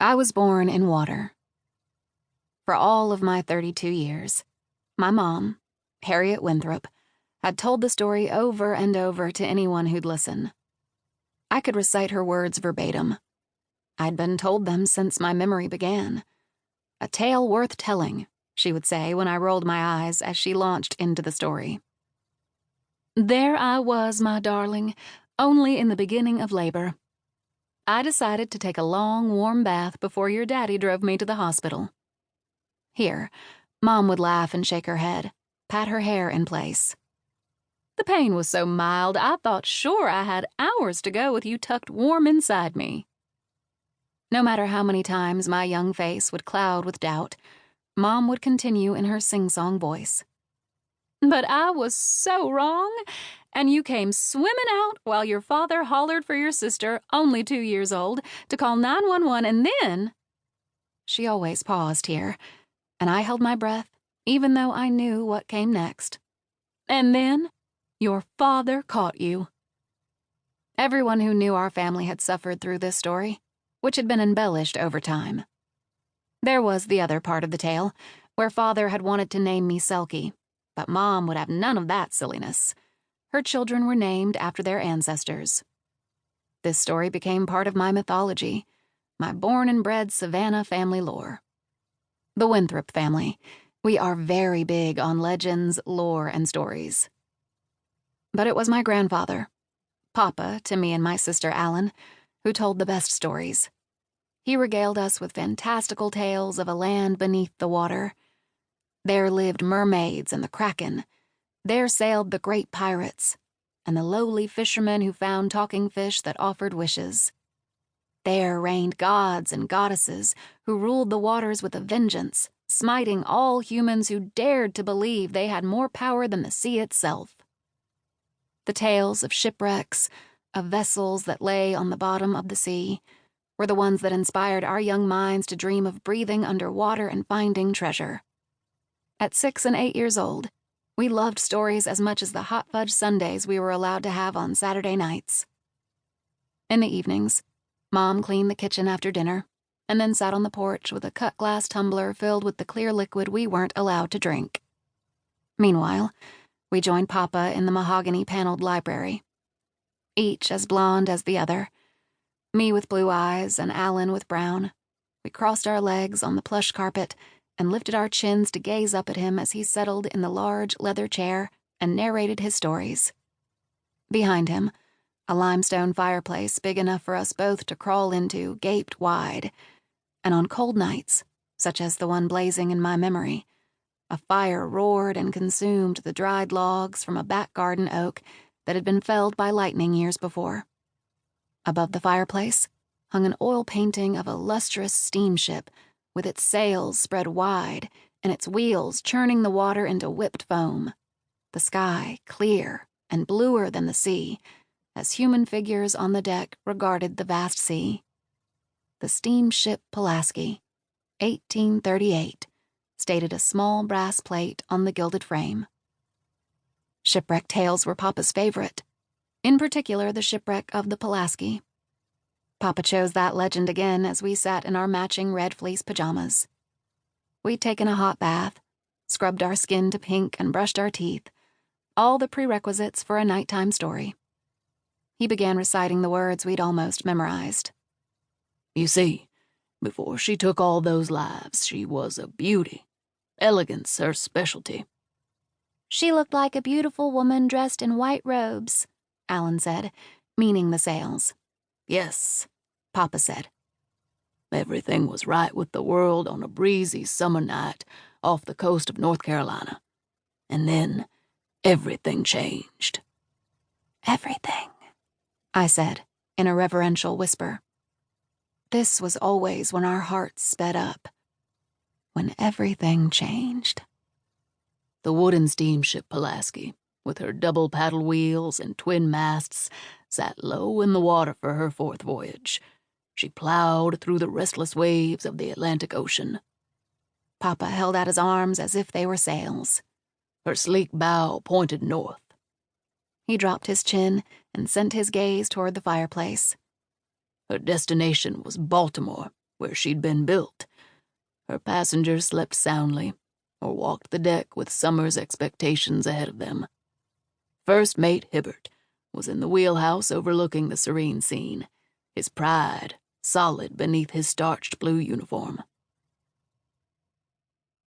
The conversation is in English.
I was born in water. For all of my 32 years, my mom, Harriet Winthrop, had told the story over and over to anyone who'd listen. I could recite her words verbatim. I'd been told them since my memory began. A tale worth telling, she would say when I rolled my eyes as she launched into the story. There I was, my darling, only in the beginning of labor. I decided to take a long, warm bath before your daddy drove me to the hospital. Here, Mom would laugh and shake her head, pat her hair in place. The pain was so mild, I thought sure I had hours to go with you tucked warm inside me. No matter how many times my young face would cloud with doubt, Mom would continue in her sing-song voice. But I was so wrong, and you came swimming out while your father hollered for your sister, only 2 years old, to call 911, and then... She always paused here, and I held my breath, even though I knew what came next. And then, your father caught you. Everyone who knew our family had suffered through this story, which had been embellished over time. There was the other part of the tale, where Father had wanted to name me Selkie, but Mom would have none of that silliness. Her children were named after their ancestors. This story became part of my mythology, my born and bred Savannah family lore. The Winthrop family, we are very big on legends, lore, and stories. But it was my grandfather, Papa to me and my sister Alan, who told the best stories. He regaled us with fantastical tales of a land beneath the water. There lived mermaids and the kraken. There sailed the great pirates, and the lowly fishermen who found talking fish that offered wishes. There reigned gods and goddesses who ruled the waters with a vengeance, smiting all humans who dared to believe they had more power than the sea itself. The tales of shipwrecks, of vessels that lay on the bottom of the sea, were the ones that inspired our young minds to dream of breathing underwater and finding treasure. At 6 and 8 years old, we loved stories as much as the hot fudge sundaes we were allowed to have on Saturday nights. In the evenings, Mom cleaned the kitchen after dinner, and then sat on the porch with a cut glass tumbler filled with the clear liquid we weren't allowed to drink. Meanwhile, we joined Papa in the mahogany-paneled library. Each as blonde as the other, me with blue eyes and Alan with brown, we crossed our legs on the plush carpet and lifted our chins to gaze up at him as he settled in the large leather chair and narrated his stories. Behind him, a limestone fireplace big enough for us both to crawl into gaped wide, and on cold nights, such as the one blazing in my memory, a fire roared and consumed the dried logs from a back garden oak that had been felled by lightning years before. Above the fireplace hung an oil painting of a lustrous steamship with its sails spread wide and its wheels churning the water into whipped foam, the sky clear and bluer than the sea, as human figures on the deck regarded the vast sea. The steamship Pulaski, 1838, stated a small brass plate on the gilded frame. Shipwreck tales were Papa's favorite, in particular the shipwreck of the Pulaski. Papa chose that legend again as we sat in our matching red fleece pajamas. We'd taken a hot bath, scrubbed our skin to pink and brushed our teeth, all the prerequisites for a nighttime story. He began reciting the words we'd almost memorized. You see, before she took all those lives, she was a beauty. Elegance her specialty. She looked like a beautiful woman dressed in white robes, Alan said, meaning the sails. Yes, Papa said. Everything was right with the world on a breezy summer night off the coast of North Carolina. And then everything changed. Everything, I said in a reverential whisper. This was always when our hearts sped up, when everything changed. The wooden steamship Pulaski, with her double paddle wheels and twin masts, sat low in the water for her 4th voyage. She plowed through the restless waves of the Atlantic Ocean. Papa held out his arms as if they were sails. Her sleek bow pointed north. He dropped his chin and sent his gaze toward the fireplace. Her destination was Baltimore, where she'd been built. Her passengers slept soundly or walked the deck with summer's expectations ahead of them. First Mate Hibbert was in the wheelhouse overlooking the serene scene, his pride solid beneath his starched blue uniform.